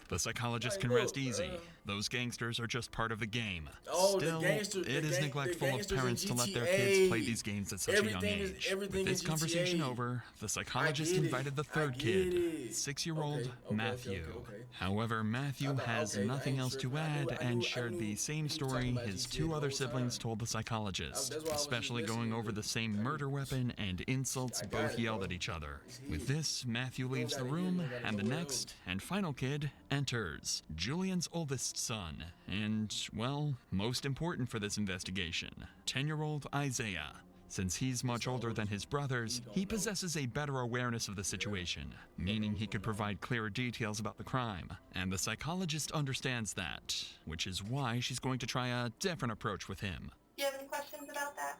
Speaker 6: The psychologist
Speaker 1: Hey,
Speaker 6: can
Speaker 1: look,
Speaker 6: rest easy. Those gangsters are just part of the game.
Speaker 1: Oh,
Speaker 6: Still,
Speaker 1: the gangsters,
Speaker 6: it is neglectful of
Speaker 1: gangsters in
Speaker 6: parents to let their
Speaker 1: GTA.
Speaker 6: kids play these games at such a young
Speaker 1: Everything is-
Speaker 6: age.
Speaker 1: everything
Speaker 6: With this
Speaker 1: in
Speaker 6: conversation
Speaker 1: GTA.
Speaker 6: over, the psychologist
Speaker 1: I get it.
Speaker 6: invited the
Speaker 1: I
Speaker 6: third
Speaker 1: get
Speaker 6: kid,
Speaker 1: it.
Speaker 6: 6-year-old
Speaker 1: Okay,
Speaker 6: Matthew.
Speaker 1: okay.
Speaker 6: However, Matthew has
Speaker 1: okay, I
Speaker 6: nothing
Speaker 1: ain't
Speaker 6: else to
Speaker 1: tripping. I
Speaker 6: add
Speaker 1: knew-
Speaker 6: and
Speaker 1: I
Speaker 6: shared
Speaker 1: knew
Speaker 6: the
Speaker 1: he
Speaker 6: same
Speaker 1: was talking
Speaker 6: story
Speaker 1: about
Speaker 6: his
Speaker 1: GTA
Speaker 6: 2
Speaker 1: the
Speaker 6: other
Speaker 1: whole
Speaker 6: siblings
Speaker 1: time.
Speaker 6: told the psychologist,
Speaker 1: That's why I was
Speaker 6: especially
Speaker 1: just
Speaker 6: going
Speaker 1: listening
Speaker 6: over
Speaker 1: to
Speaker 6: the
Speaker 1: it.
Speaker 6: same murder weapon and insults
Speaker 1: I got
Speaker 6: both
Speaker 1: it,
Speaker 6: yelled
Speaker 1: bro.
Speaker 6: at each other.
Speaker 1: It's
Speaker 6: With
Speaker 1: heat.
Speaker 6: this, Matthew leaves the
Speaker 1: gotta hear,
Speaker 6: room,
Speaker 1: you gotta
Speaker 6: and the
Speaker 1: know where it
Speaker 6: next and final kid enters, Julian's oldest son, and, well, most important for this investigation, 10-year-old Isaiah. Since he's much older than his brothers, he possesses a better awareness of the situation, meaning he could provide clearer details about the crime, and the psychologist understands that, which is why she's going to try a different approach with him.
Speaker 2: Do you have any questions about that?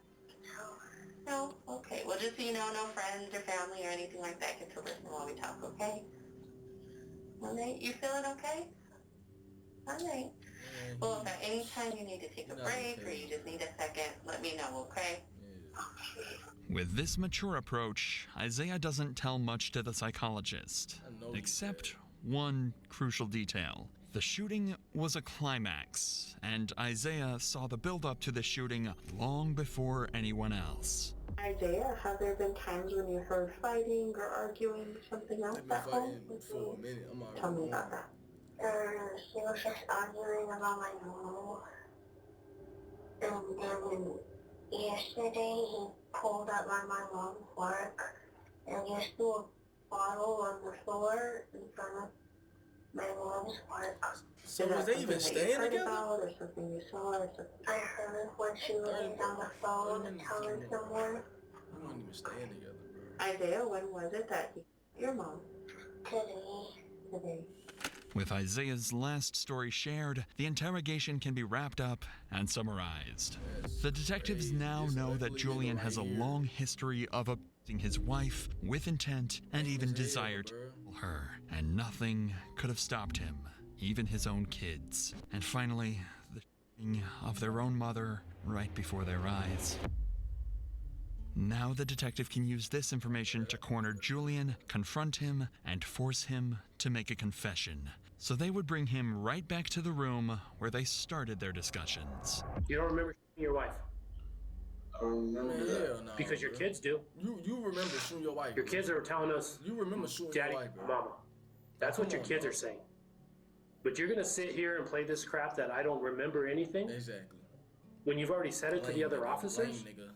Speaker 2: No? Okay. Well, just so you know, no friends or family or anything like that get to listen while we talk, okay? All right. You feeling okay? All right. Well, if at any time you need to take a break or you just need a second, let me know, okay?
Speaker 6: With this mature approach, Isaiah doesn't tell much to the psychologist, except one crucial detail. The shooting was a climax, and Isaiah saw the build-up to the shooting long before anyone else.
Speaker 2: Isaiah, have there been times when you heard fighting or arguing or something else
Speaker 1: They've been
Speaker 2: at home?
Speaker 1: fighting for a minute. I'm already
Speaker 2: Tell me about that.
Speaker 3: He was just arguing about my mom. And then yesterday he pulled up my mom's work and just threw a bottle on the floor in front of my mom's work.
Speaker 1: So was they even staying together?
Speaker 2: Or something you saw or something?
Speaker 3: I heard when she was on the phone and telling someone.
Speaker 1: We weren't even staying together, bro.
Speaker 2: Isaiah, when was it that you your mom? Today.
Speaker 6: With Isaiah's last story shared, the interrogation can be wrapped up and summarized. The detectives now know that Julian has a long history of his wife with intent and even desire to kill her, and nothing could have stopped him, even his own kids. And finally, the shooting of their own mother right before their eyes. Now the detective can use this information to corner Julian, confront him, and force him to make a confession. So they would bring him right back to the room where they started their discussions.
Speaker 4: You don't remember shooting your wife?
Speaker 11: I don't remember that.
Speaker 1: No,
Speaker 4: Because your kids do.
Speaker 1: You remember shooting your wife.
Speaker 4: Your kids are telling us,
Speaker 1: You remember shooting
Speaker 4: Daddy,
Speaker 1: your wife, bro.
Speaker 4: Mama. That's what
Speaker 1: Come
Speaker 4: your
Speaker 1: on,
Speaker 4: kids
Speaker 1: bro.
Speaker 4: are saying. But you're gonna sit here and play this crap that I don't remember anything
Speaker 1: Exactly.
Speaker 4: when you've already said it to the
Speaker 1: Lame
Speaker 4: other
Speaker 1: nigga,
Speaker 4: officers?
Speaker 1: lame nigga.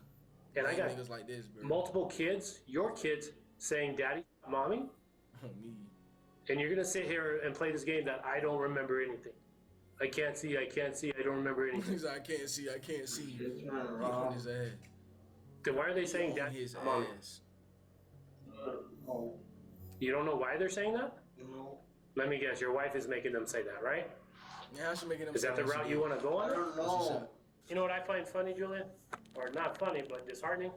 Speaker 4: And I
Speaker 1: Lame
Speaker 4: got
Speaker 1: niggas like this, bro.
Speaker 4: multiple kids, your kids, saying Daddy, Mommy,
Speaker 1: Me.
Speaker 4: and you're gonna sit here and play this game that I don't remember anything. I can't see, I don't remember anything.
Speaker 1: He's like, I can't see.
Speaker 11: It's not
Speaker 1: He on
Speaker 11: wrong.
Speaker 1: his ass.
Speaker 4: Then why are they saying
Speaker 1: On
Speaker 4: Daddy,
Speaker 1: his
Speaker 4: Mommy?
Speaker 1: ass.
Speaker 11: No.
Speaker 4: You don't know why they're saying that?
Speaker 11: No.
Speaker 4: Let me guess, your wife is making them say that, right?
Speaker 1: Yeah, how she making them
Speaker 4: Is that the
Speaker 1: sound
Speaker 4: route
Speaker 1: she
Speaker 4: you
Speaker 1: did?
Speaker 4: want to go
Speaker 11: I
Speaker 4: on?
Speaker 11: don't know.
Speaker 4: You know what I find funny, Julian? Or not funny, but disheartening?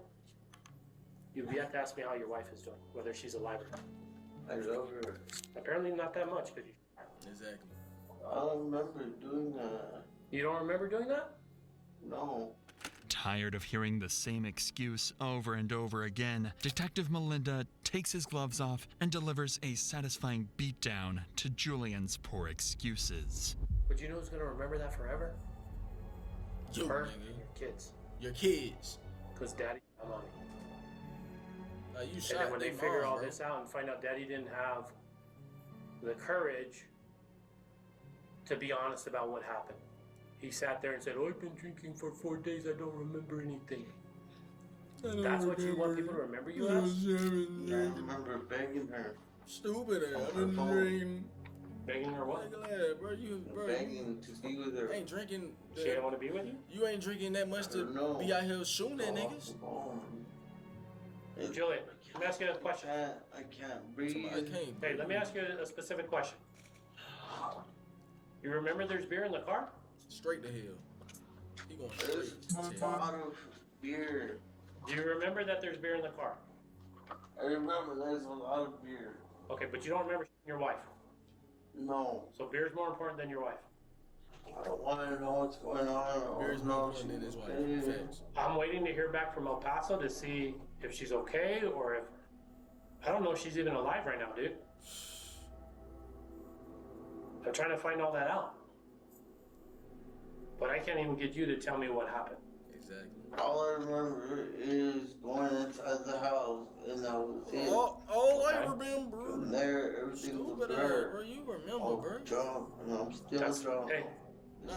Speaker 4: You've yet to ask me how your wife is doing, whether she's alive or not.
Speaker 11: I love her.
Speaker 4: Apparently not that much, because
Speaker 1: Exactly.
Speaker 11: I don't remember doing that.
Speaker 4: you don't remember doing that?
Speaker 11: No.
Speaker 6: Tired of hearing the same excuse over and over again, Detective Melinda takes his gloves off and delivers a satisfying beatdown to Julian's poor excuses.
Speaker 4: But you know who's gonna remember that forever?
Speaker 1: You,
Speaker 4: Her,
Speaker 1: nigga.
Speaker 4: your kids.
Speaker 1: Your kids.
Speaker 4: Because Daddy and Mommy.
Speaker 1: Like, you
Speaker 4: And
Speaker 1: shot
Speaker 4: then when they
Speaker 1: their
Speaker 4: figure
Speaker 1: mom,
Speaker 4: all
Speaker 1: bro.
Speaker 4: this out and find out Daddy didn't have the courage to be honest about what happened. He sat there and said, "Oh, I've been drinking for 4 days, I don't remember anything." That's what you want people to remember you as?
Speaker 11: I remember begging her.
Speaker 1: Stupid ass.
Speaker 11: On
Speaker 1: I've
Speaker 11: her
Speaker 1: been
Speaker 11: phone.
Speaker 1: drinking.
Speaker 4: Begging her what?
Speaker 1: Yeah, bro, you
Speaker 11: Begging to be with her.
Speaker 1: ain't drinking.
Speaker 4: She didn't want to be with you?
Speaker 1: You ain't drinking that much to
Speaker 11: No.
Speaker 1: be out here shooting at niggas.
Speaker 4: Julian, let me ask you a question.
Speaker 11: I can't breathe.
Speaker 1: I can't.
Speaker 4: Hey, let me ask you a specific question. You remember there's beer in the car?
Speaker 1: Straight to hell. He going
Speaker 11: There's
Speaker 1: straight
Speaker 11: a
Speaker 1: to hell.
Speaker 11: bottle of beer.
Speaker 4: Do you remember that there's beer in the car?
Speaker 11: I remember there's a lot of beer.
Speaker 4: Okay, but you don't remember your wife.
Speaker 11: No.
Speaker 4: So beer is more important than your wife.
Speaker 11: I don't want to know what's going on.
Speaker 1: Beer's
Speaker 11: I don't know
Speaker 1: more
Speaker 11: if
Speaker 1: important than his wife.
Speaker 11: she's okay.
Speaker 1: Facts.
Speaker 4: I'm waiting to hear back from El Paso to see if she's okay or if... I don't know if she's even alive right now, dude. I'm trying to find all that out. But I can't even get you to tell me what happened.
Speaker 1: Exactly.
Speaker 11: All I remember is going inside the house, and that was it.
Speaker 1: All I remember.
Speaker 11: From there, everything was
Speaker 1: Stupid ass,
Speaker 11: blurred.
Speaker 1: bro. You remember,
Speaker 11: I'm
Speaker 1: bro.
Speaker 11: drunk, and I'm still
Speaker 4: That's,
Speaker 11: drunk.
Speaker 4: hey,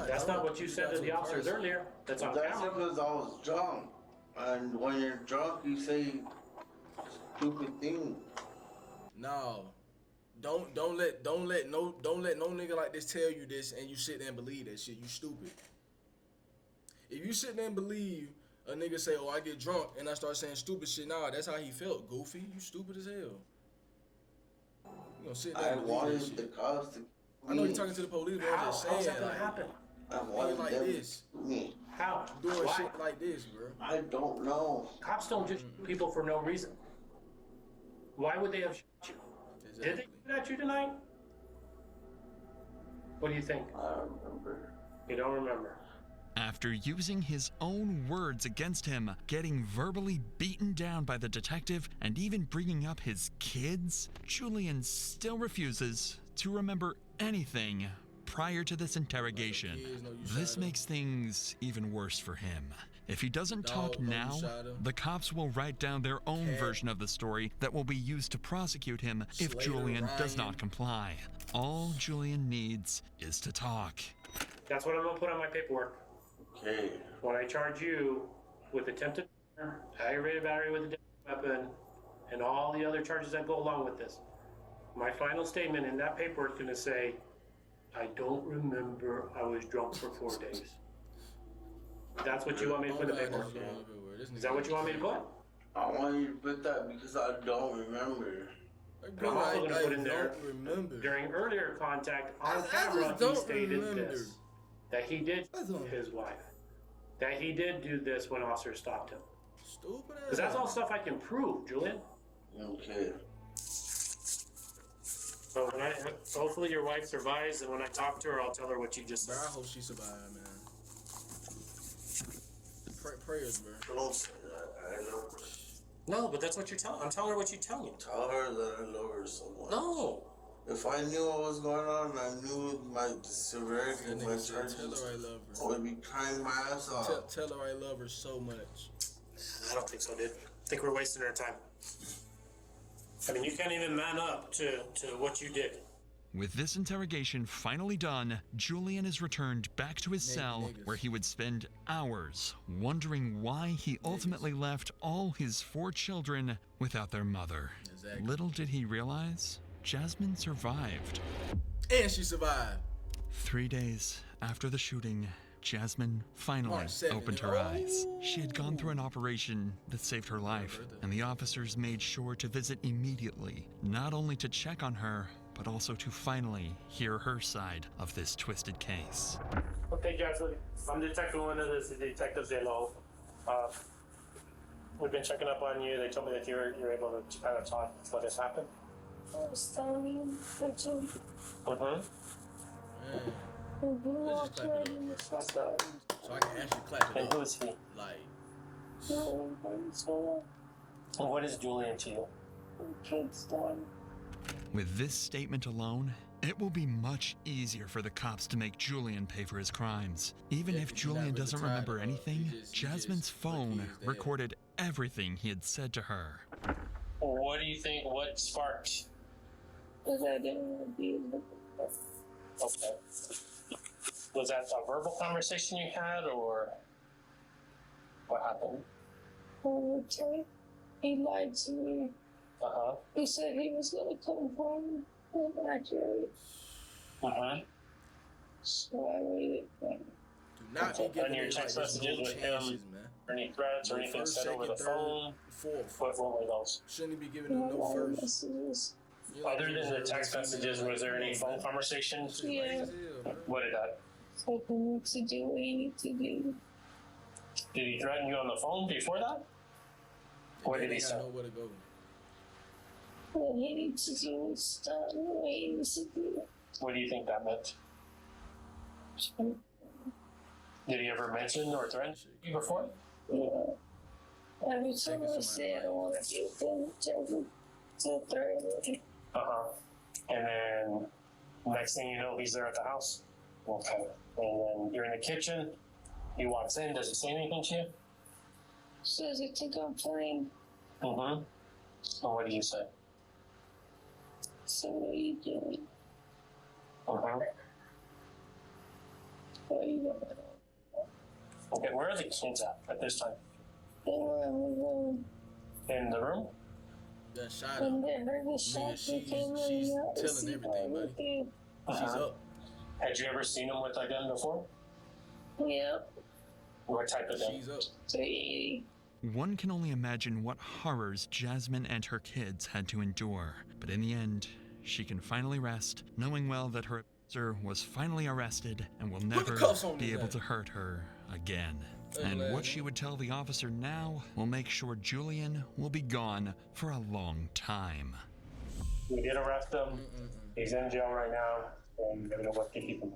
Speaker 4: that's not what you said to the officers earlier. That's on
Speaker 11: That's
Speaker 4: camera.
Speaker 11: because I was drunk. And when you're drunk, you say stupid things.
Speaker 1: No. Don't let no nigga like this tell you this and you sit there and believe that shit. You stupid. If you sit there and believe a nigga say, "Oh, I get drunk," and I start saying stupid shit, nah, that's how he felt. Goofy, you stupid as hell. You gonna sit there
Speaker 11: I
Speaker 1: and believe that
Speaker 11: wanted
Speaker 1: shit.
Speaker 11: the cops to.
Speaker 1: I know you're talking to the police, but I'm just saying,
Speaker 4: How's that gonna
Speaker 1: like,
Speaker 4: happen?
Speaker 11: I wanted
Speaker 1: like
Speaker 11: them
Speaker 1: this.
Speaker 11: to me.
Speaker 4: How?
Speaker 1: Doing
Speaker 4: Why?
Speaker 1: shit like this, bro.
Speaker 11: I don't know.
Speaker 4: Cops don't just shoot people for no reason. Why would they have shot you?
Speaker 1: Exactly.
Speaker 4: Did they shoot at you tonight? What do you think?
Speaker 11: I don't remember.
Speaker 4: You don't remember.
Speaker 6: After using his own words against him, getting verbally beaten down by the detective, and even bringing up his kids, Julian still refuses to remember anything prior to this interrogation. This makes things even worse for him. If he doesn't talk now, the cops will write down their own version of the story that will be used to prosecute him if
Speaker 1: Slater,
Speaker 6: Julian does
Speaker 1: Ryan.
Speaker 6: not comply. All Julian needs is to talk.
Speaker 4: That's what I'm gonna put on my paperwork.
Speaker 11: Okay.
Speaker 4: When I charge you with attempted murder, aggravated battery with a deadly weapon, and all the other charges that go along with this, my final statement in that paperwork is gonna say, I don't remember I was drunk for 4 days. That's what you want me to put in the paperwork. Is that what you want me to put?
Speaker 11: I want you to put that because I don't remember.
Speaker 4: And I'm also gonna put in there, during earlier contact on camera, he stated this, that he did his wife, that he did do this when officers stopped him.
Speaker 1: Stupid ass.
Speaker 4: Because that's all stuff I can prove, Julian.
Speaker 8: Okay.
Speaker 4: So when hopefully your wife survives, and when I talk to her, I'll tell her what you just
Speaker 1: Bro,
Speaker 4: said.
Speaker 1: I hope she survives, man. Prayers, bro.
Speaker 8: Don't say that. I love her.
Speaker 4: No, but that's what you're telling. I'm telling her what you tell me.
Speaker 8: Tell her that I love her so much.
Speaker 4: No.
Speaker 8: If I knew what was going on, and I knew the severity of my charges,
Speaker 1: Tell her I love her.
Speaker 8: I would be crying my ass off.
Speaker 1: Tell her I love her so much.
Speaker 4: I don't think so, dude. I think we're wasting our time. I mean, you can't even man up to what you did.
Speaker 6: With this interrogation finally done, Julian is returned back to his cell, where he would spend hours wondering why he ultimately left all his 4 children without their mother.
Speaker 1: Exactly.
Speaker 6: Little did he realize, Jasmine survived.
Speaker 1: And she survived.
Speaker 6: 3 days after the shooting, Jasmine finally opened her eyes. She had gone through an operation that saved her life, and the officers made sure to visit immediately, not only to check on her, but also to finally hear her side of this twisted case.
Speaker 4: Okay, Jasmine. I'm Detective one of the detectives they know. We've been checking up on you. They told me that you're able to kind of talk what has happened.
Speaker 3: I was telling you that you
Speaker 1: Let's just clap it up. So I can actually clap it
Speaker 4: And
Speaker 1: up.
Speaker 4: who is he?
Speaker 1: Like,
Speaker 4: And what is Julian to you?
Speaker 6: With this statement alone, it will be much easier for the cops to make Julian pay for his crimes. Even if Julian doesn't remember anything, Jasmine's phone recorded everything he had said to her.
Speaker 4: What do you think? What sparked?
Speaker 3: Because I didn't want to be
Speaker 4: Okay. Was that a verbal conversation you had, or what happened?
Speaker 3: He lied to me. He said he was going to come home and actually. So I waited for him.
Speaker 1: do not be
Speaker 4: On
Speaker 1: giving
Speaker 4: your
Speaker 1: it
Speaker 4: text
Speaker 1: like there's
Speaker 4: messages
Speaker 1: no
Speaker 4: with
Speaker 1: chances,
Speaker 4: him,
Speaker 1: man.
Speaker 4: or any threats or anything
Speaker 1: First,
Speaker 4: said over the
Speaker 1: second,
Speaker 4: phone?
Speaker 1: third, fourth.
Speaker 4: What were those?
Speaker 1: Shouldn't be giving them no first.
Speaker 3: Messages.
Speaker 4: Other than the text messages, was there any phone conversations?
Speaker 3: Yeah.
Speaker 4: What did that?
Speaker 3: Hoping what to do what you need to do.
Speaker 4: Did he threaten you on the phone before that? What did he say?
Speaker 1: Nowhere to go.
Speaker 3: What he needs to do is stop what he needs to do.
Speaker 4: What do you think that meant? Did he ever mention or threaten you before?
Speaker 3: Yeah. Every time I say I don't want to do things, to threaten.
Speaker 4: And then next thing you know, he's there at the house. Okay. And then you're in the kitchen. He walks in. Does he say anything to you?
Speaker 3: Says he think I'm playing.
Speaker 4: And what do you say?
Speaker 3: So what are you doing? What are you doing?
Speaker 4: Okay, where are the kids at this time?
Speaker 3: They were in the room.
Speaker 4: In the room?
Speaker 1: That shot
Speaker 3: When they heard the shot, they came
Speaker 1: she's
Speaker 3: running out to
Speaker 1: telling
Speaker 3: see
Speaker 1: everything, buddy.
Speaker 3: everything.
Speaker 1: She's up.
Speaker 4: Had you ever seen him with a gun before?
Speaker 3: Yep.
Speaker 4: What type of gun?
Speaker 1: She's up.
Speaker 3: 380.
Speaker 6: One can only imagine what horrors Jasmine and her kids had to endure, but in the end, she can finally rest, knowing well that her abuser was finally arrested and will never be able to hurt her again. And what she would tell the officer now will make sure Julian will be gone for a long time.
Speaker 4: We did arrest him. He's in jail right now, and we're gonna work to keep him.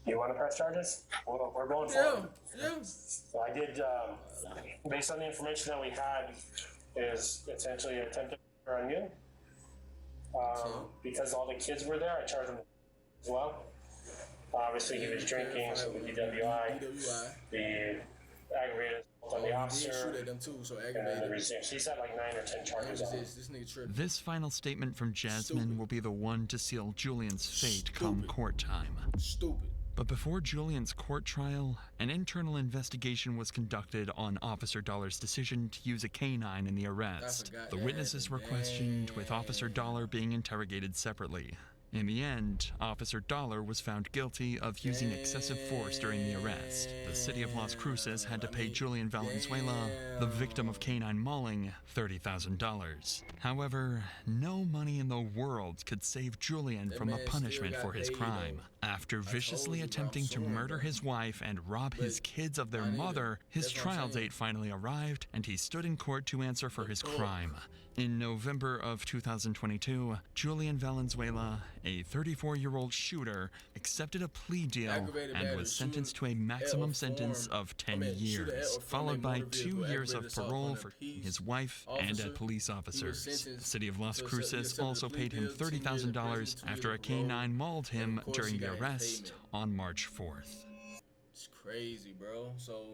Speaker 4: You want to press charges? Well, we're going for it.
Speaker 1: Yeah.
Speaker 4: So I did, based on the information that we had, is essentially an attempted murder on you. Because all the kids were there, I charged him as well. Obviously, he was drinking, so the DWI, the aggravated assault on the officer,
Speaker 1: shoot at them too, so
Speaker 4: and
Speaker 1: aggravated.
Speaker 4: the resist. He's at like 9 or 10 charges on him.
Speaker 1: This nigga tripping.
Speaker 6: This final statement from Jasmine will be the one to seal Julian's fate come court time.
Speaker 1: Stupid.
Speaker 6: But before Julian's court trial, an internal investigation was conducted on Officer Dollar's decision to use a canine in the arrest. The witnesses were questioned, with Officer Dollar being interrogated separately. In the end, Officer Dollar was found guilty of using excessive force during the arrest. The city of Las Cruces had to pay Julian Valenzuela, the victim of canine mauling, $30,000. However, no money in the world could save Julian from a punishment for his crime. After viciously attempting to murder his wife and rob his kids of their mother, his trial date finally arrived, and he stood in court to answer for his crime. In November of 2022, Julian Valenzuela, a 34-year-old shooter, accepted a plea deal and was sentenced to a maximum sentence of 10 years, followed by 2 years of parole for his wife and police officers. The city of Las Cruces also paid him $30,000 after a canine mauled him during the arrest on March 4th.
Speaker 1: It's crazy, bro. So,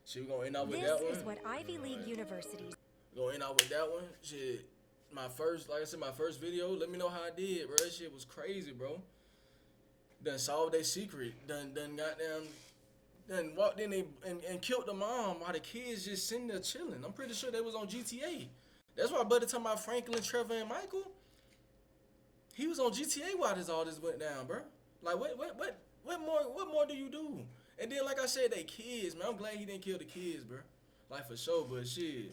Speaker 1: shit, we gonna end up with that one.
Speaker 14: This is what Ivy League universities.
Speaker 1: Going out with that one, shit. My first, like I said, my first video. Let me know how I did, bro. That shit was crazy, bro. Done solved their secret. Done walked in and killed the mom while the kids just sitting there chilling. I'm pretty sure they was on GTA. That's why my buddy talking about Franklin, Trevor, and Michael. He was on GTA while all this went down, bro. Like what more do you do? And then, like I said, they kids, man. I'm glad he didn't kill the kids, bro. Like for sure, but shit.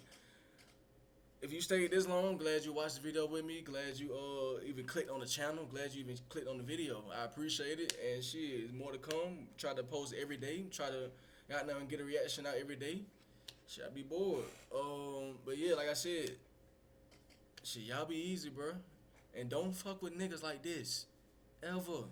Speaker 1: If you stayed this long, glad you watched the video with me. Glad you even clicked on the channel. Glad you even clicked on the video. I appreciate it. And shit, more to come. Try to post every day. Try to get a reaction out every day. Shit, I be bored. But yeah, like I said, shit, y'all be easy, bro. And don't fuck with niggas like this. Ever.